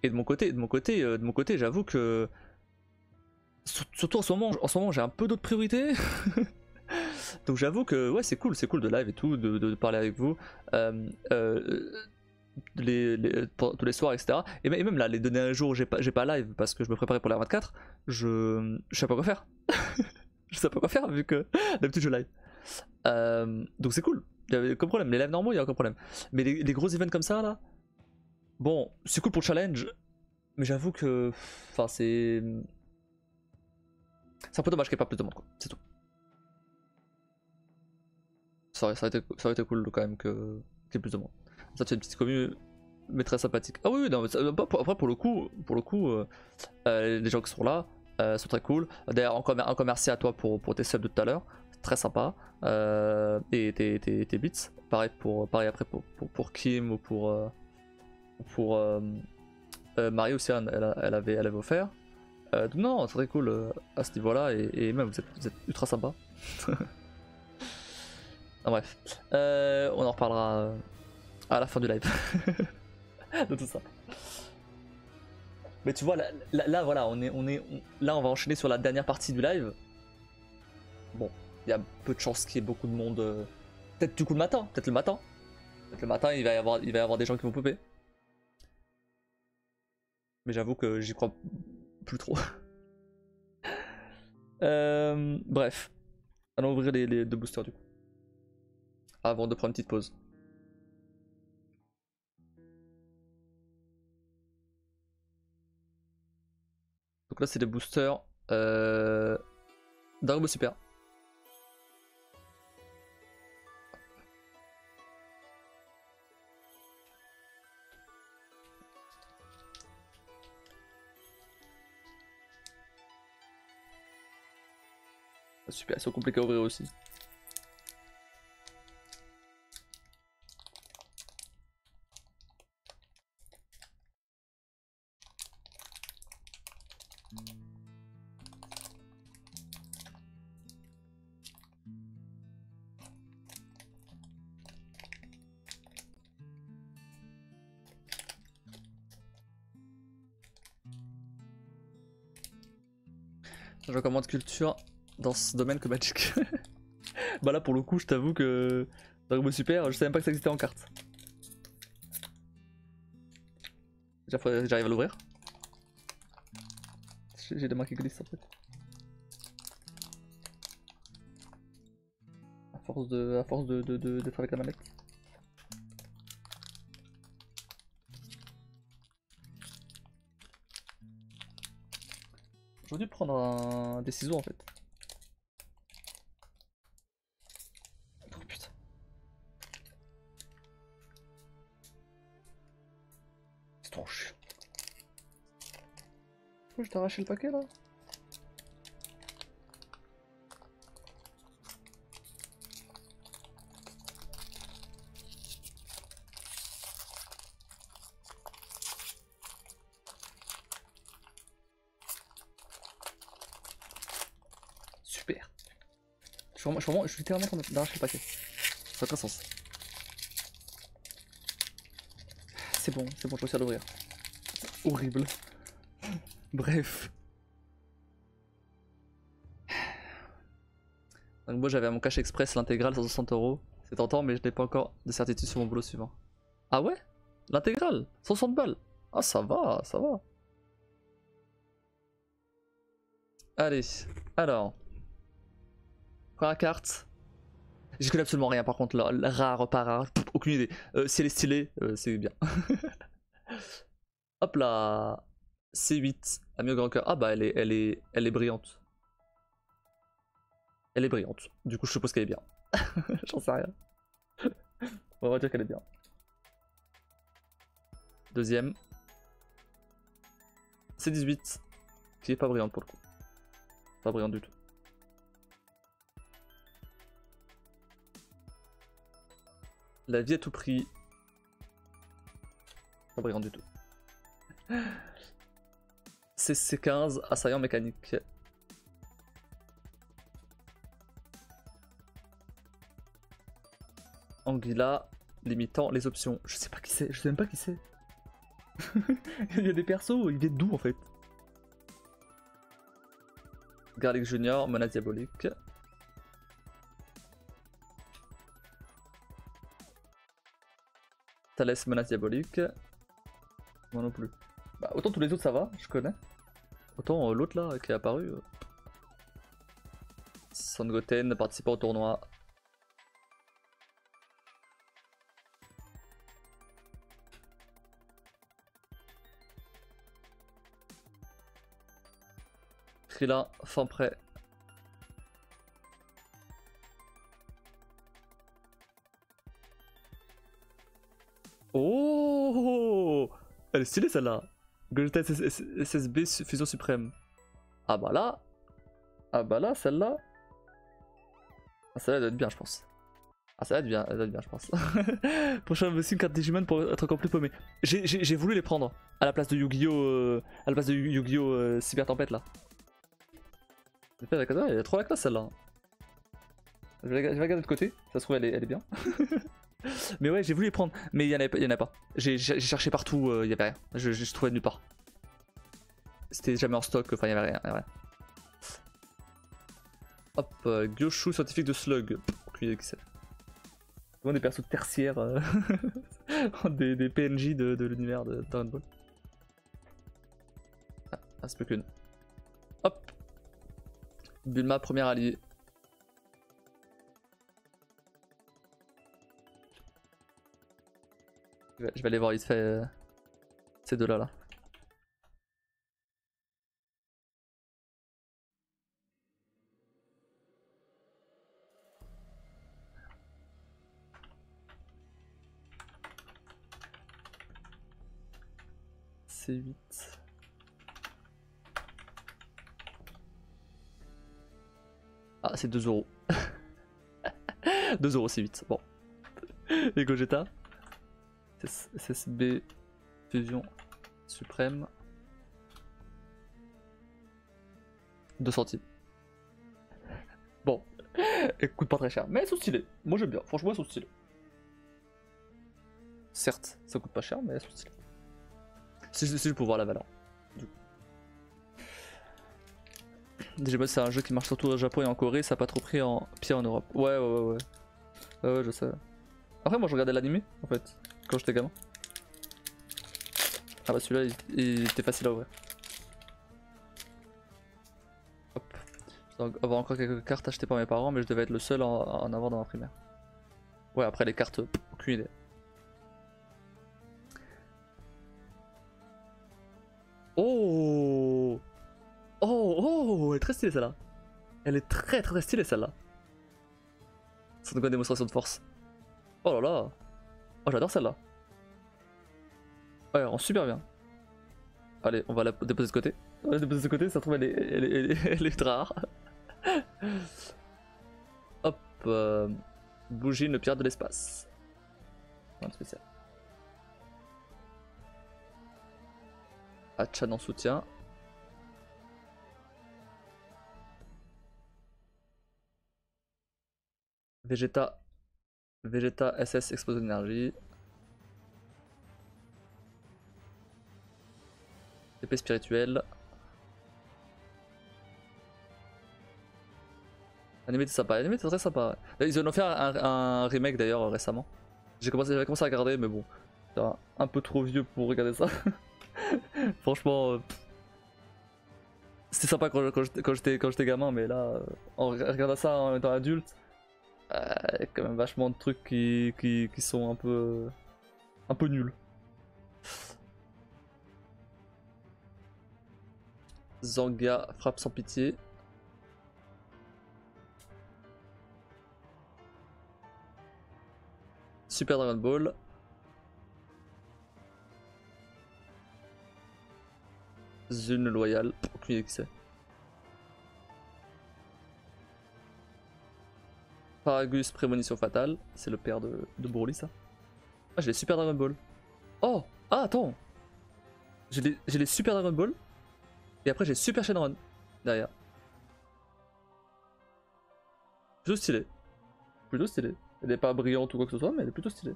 Et de mon côté, j'avoue que surtout en ce moment j'ai un peu d'autres priorités. Donc j'avoue que ouais, c'est cool de live et tout, de parler avec vous. Euh, tous les soirs, etc. Et même là, les derniers jours où j'ai pas live parce que je me préparais pour la 24, je sais pas quoi faire. Je sais pas quoi faire vu que d'habitude je live. Donc c'est cool, il y avait aucun problème. Les lives normaux, il y a aucun problème. Mais les gros events comme ça là, bon, c'est cool pour le challenge, mais j'avoue que. Enfin, c'est. C'est un peu dommage qu'il n'y ait pas plus de monde, quoi. C'est tout. Ça aurait été cool quand même qu'il y ait plus de monde. Ça fait une petite commune, mais très sympathique. Ah oui, non, mais après pour le coup, les gens qui sont là sont très cool. D'ailleurs, encore merci à toi pour tes subs de tout à l'heure. Très sympa. Et tes beats. Pareil après pour Kim ou pour Marie aussi, elle avait offert. Donc non, c'est très cool à ce niveau-là. Et même, vous êtes ultra sympa. Ah, bref. On en reparlera à la fin du live. De tout ça. Mais tu vois, là voilà, là on va enchaîner sur la dernière partie du live. Bon, il y a peu de chances qu'il y ait beaucoup de monde. Peut-être du coup le matin, peut-être le matin. Peut-être le matin, il va y avoir des gens qui vont popper. Mais j'avoue que j'y crois plus trop. Bref, allons ouvrir les deux boosters du coup. Avant de prendre une petite pause. Donc là c'est des boosters d'Arbo Super. Super, ils sont compliqués à ouvrir aussi. Je recommande culture dans ce domaine que Magic. Bah là pour le coup je t'avoue que Dragon Super, je savais même pas que ça existait en carte. Déjà faudrait que j'arrive à l'ouvrir. J'ai des mains qui glissent en fait. À force d'être avec la manette. J'aurais dû prendre des ciseaux en fait. Oh putain. C'est trop chiant. Faut que je t'arrache le paquet là? Super. Je suis littéralement en train d'arracher le paquet. Ça n'a aucun sens. C'est bon, je réussis à l'ouvrir. Horrible. Bref. Donc moi j'avais à mon cash express l'intégrale 160 €. C'est tentant mais je n'ai pas encore de certitude sur mon boulot suivant. Ah ouais? L'intégrale 160 balles. Ah ça va, ça va. Allez, alors. Première carte. J'y connais absolument rien par contre, rare, pas rare, aucune idée. Si elle est stylée, c'est bien. Hop là. C8, ami au grand cœur. Ah bah elle est brillante. Elle est brillante. Du coup je suppose qu'elle est bien. J'en sais rien. On va dire qu'elle est bien. Deuxième. C18. Qui est pas brillante pour le coup. Pas brillante du tout. La vie à tout prix. Pas brillante du tout. CC15, assaillant mécanique. Anguilla, limitant les options. Je sais pas qui c'est, je sais même pas qui c'est. Il y a des persos, ils viennent d'où en fait? Garlic Junior, menace diabolique. Thalès, menace diabolique. Moi non plus. Bah, autant tous les autres ça va, je connais. Autant l'autre là qui est apparu. Sangoten participant au tournoi. Krillin, fin prêt. Oh, elle est stylée celle-là. Gogeta SSB Fusion Suprême. Ah bah là. Ah bah là, celle-là. Ah, celle-là doit être bien, je pense. Ah, ça va être bien, elle doit être bien, je pense. Prochain aussi une carte Digimon pour être encore plus paumé. J'ai voulu les prendre à la place de Yu-Gi-Oh! À la place de Yu-Gi-Oh! Cyber Tempête là. Elle est trop la classe celle-là. Je vais regarder de l'autre côté, ça se trouve elle est bien. Mais ouais, j'ai voulu les prendre, mais il y en a pas. J'ai cherché partout, il y avait rien. Je trouvais nulle part. C'était jamais en stock, enfin il y avait rien. Hop, Gyoshu, scientifique de Slug. Aucune idée qui c'est. Vraiment des persos tertiaires, des PNJ de l'univers de Dragon Ball. Ah, c'est plus qu'une. Hop, Bulma, première alliée. Je vais aller voir vite fait ces deux-là là. C8. Ah, c'est 2 euros. 2 euros, c'est 8. Bon. Et Gogeta. SSB Fusion Suprême. 2 centimes. Bon. Elle coûte pas très cher. Mais elles sont stylées. Moi j'aime bien. Franchement, elles sont stylées. Certes, ça coûte pas cher, mais elles sont stylées. C'est juste pour voir la valeur. Digimon c'est un jeu qui marche surtout au Japon et en Corée, ça a pas trop pris en pied en Europe. Ouais. Ouais, je sais. Après, moi je regardais l'animé en fait, quand j'étais gamin. Ah bah celui-là il était facile à ouvrir. Hop. Je dois avoir encore quelques cartes achetées par mes parents, mais je devais être le seul à en avoir dans ma primaire. Ouais, après les cartes, aucune idée. Oh, elle est très stylée celle-là. Elle est très stylée celle-là. C'est une bonne démonstration de force. Oh là là. Oh, j'adore celle-là. Ouais, elle rend super bien. Allez, on va la déposer de côté. On va la déposer de côté, ça se trouve elle est ultra rare. Hop. Bougie, une pierre de l'espace. Rien de spécial. Hachan en soutien. Vegeta SS explosion d'énergie. Épée spirituelle. Animé c'est sympa, animé c'est très sympa. Ouais. Ils en ont fait un remake d'ailleurs récemment. J'avais commencé à regarder mais bon. C'est un peu trop vieux pour regarder ça. Franchement, c'était sympa quand j'étais gamin, mais là, en regardant ça en étant adulte, il y a quand même vachement de trucs qui sont un peu nuls. Zanga frappe sans pitié. Super Dragon Ball. Zune loyal. Aucune idée qui c'est. Paragus prémonition fatale. C'est le père de Broly ça. Ah j'ai les Super Dragon Ball. Oh. Ah attends. J'ai les Super Dragon Ball. Et après j'ai Super Shenron. Derrière. Plutôt stylé. Plutôt stylé. Elle n'est pas brillante ou quoi que ce soit, mais elle est plutôt stylée.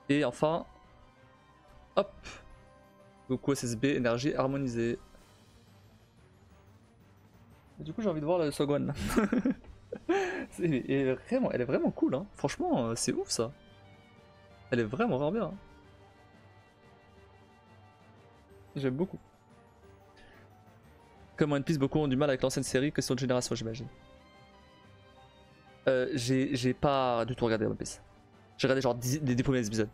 Et enfin, hop, Goku SSB, énergie harmonisée. Et du coup j'ai envie de voir le Sogwan. Elle est vraiment cool, hein. Franchement, c'est ouf ça. Elle est vraiment bien. Hein. J'aime beaucoup. Comme One Piece, beaucoup ont du mal avec l'ancienne série, question de génération, j'imagine. J'ai pas du tout regardé One Piece. J'ai regardé genre des premiers épisodes.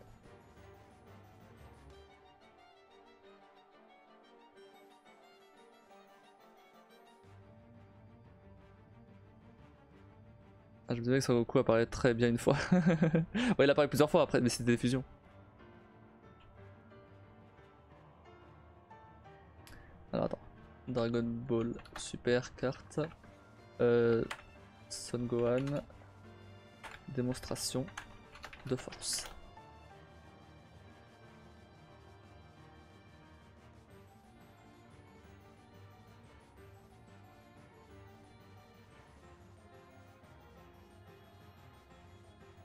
Ah, je me disais que Son Goku apparaît très bien une fois. Ouais, il apparaît plusieurs fois après, mais c'était des fusions. Alors attends. Dragon Ball Super carte. Son Gohan. Démonstration de force.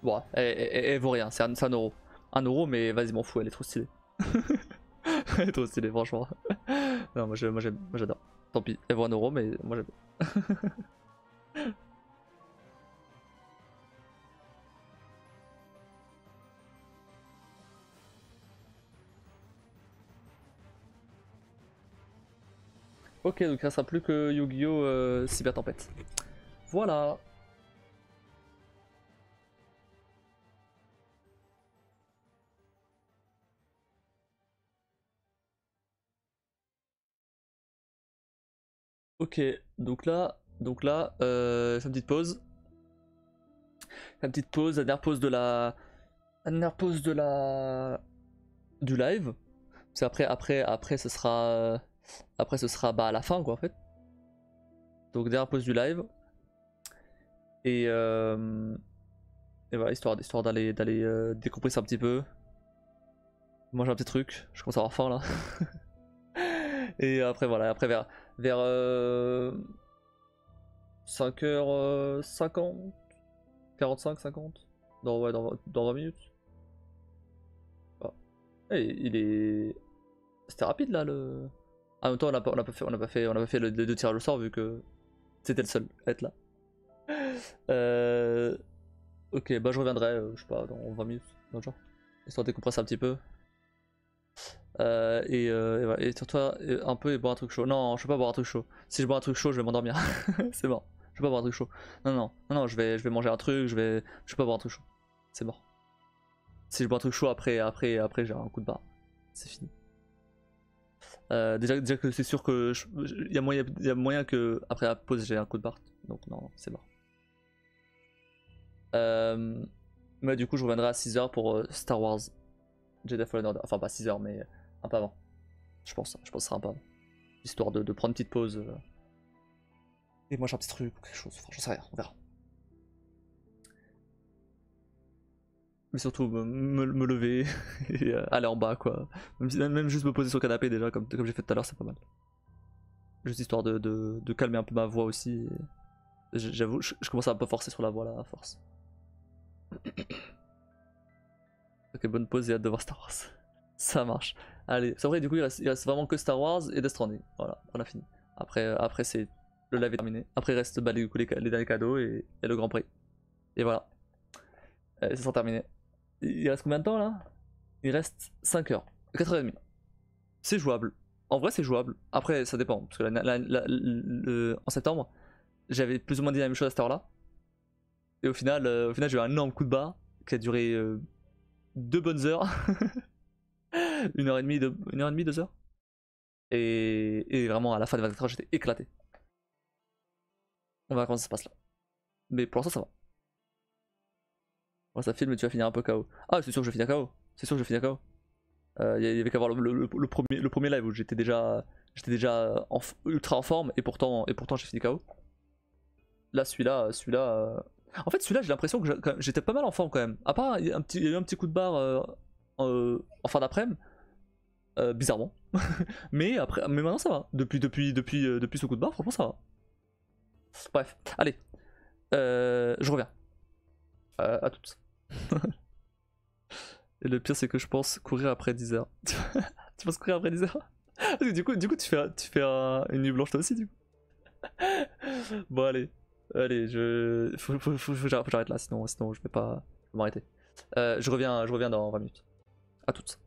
Bon, elle vaut rien, c'est un euro. Un euro, mais vas-y, m'en fous, elle est trop stylée. Elle est trop stylée, franchement. Non, moi j'adore. Tant pis, elle vaut un euro, mais moi j'aime. Ok, donc il restera plus que Yu-Gi-Oh! Cyber Tempête. Voilà. Ok, c'est une petite pause. Une petite pause, la dernière pause de la dernière pause de la du live. Parce après ce sera bah à la fin quoi en fait. Donc dernière pause du live. Et, euh, et voilà, histoire d'aller décompresser un petit peu. Manger un petit truc, je commence à avoir faim là. Et après voilà, après vers 5h50, 45, 50. Dans 20 minutes. Ah. Il est. C'était rapide là le. En même temps on a pas fait les deux tirages au sort vu que c'était le seul à être là. Euh... Ok, bah je reviendrai, je sais pas, dans 20 minutes, dans le genre. Histoire de décompresser un petit peu. Et voilà. Et sur toi, un peu et boire un truc chaud. Non, je vais pas boire un truc chaud. Si je bois un truc chaud, je vais m'endormir. C'est mort. Je vais pas boire un truc chaud. Non, je vais manger un truc, je vais pas boire un truc chaud. C'est mort. Si je bois un truc chaud, après j'ai un coup de barre. C'est fini. Déjà que c'est sûr que il y a moyen que après la pause j'ai un coup de barre. Donc non, c'est mort. Mais du coup, je reviendrai à 6h pour Star Wars Jedi Fallen Order. Enfin, pas 6h, mais un peu avant. Je pense que ce sera un peu avant. Histoire de prendre une petite pause. Et moi, j'ai un petit truc ou quelque chose. Enfin, j'en sais rien, on verra. Mais surtout, me lever et aller en bas, quoi. Même juste me poser sur le canapé, déjà, comme j'ai fait tout à l'heure, c'est pas mal. Juste histoire de calmer un peu ma voix aussi. J'avoue, je commence à un peu forcer sur la voix là, à force. Ok, bonne pause et hâte de voir Star Wars. Ça marche. Allez, c'est vrai, du coup, il reste vraiment que Star Wars et Death Stranding. Voilà, on a fini. Après c'est le live est terminé. Après, il reste bah, les derniers cadeaux et le Grand Prix. Et voilà, ça sera terminé. Il reste combien de temps là? Il reste 5 heures, 4h30. C'est jouable. En vrai, c'est jouable. Après, ça dépend. Parce que en septembre, j'avais plus ou moins dit la même chose à cette heure-là. Et au final j'ai eu un énorme coup de barre qui a duré 2 bonnes heures. 1h30, 2 heures. Et vraiment, à la fin des 24 heures, j'étais éclaté. On va voir comment ça se passe là. Mais pour l'instant, ça va. Moi, ça filme et tu vas finir un peu KO. Ah, c'est sûr que je vais finir KO. C'est sûr que je vais finir KO. Il y avait qu'à voir le premier live où j'étais déjà ultra en forme et pourtant j'ai fini KO. Là, en fait, celui-là, j'ai l'impression que j'étais pas mal en forme quand même. À part, il y a eu un petit coup de barre en fin d'après-midi, bizarrement. Mais maintenant, ça va. Depuis ce coup de barre, franchement, ça va. Bref, allez, je reviens. À toutes. Et le pire, c'est que je pense courir après 10 heures. Tu penses courir après 10 heures? Parce que du coup une nuit blanche toi aussi, du coup. Bon, allez. Allez, faut que j'arrête là, sinon je vais pas m'arrêter. Je reviens dans 20 minutes. À toutes.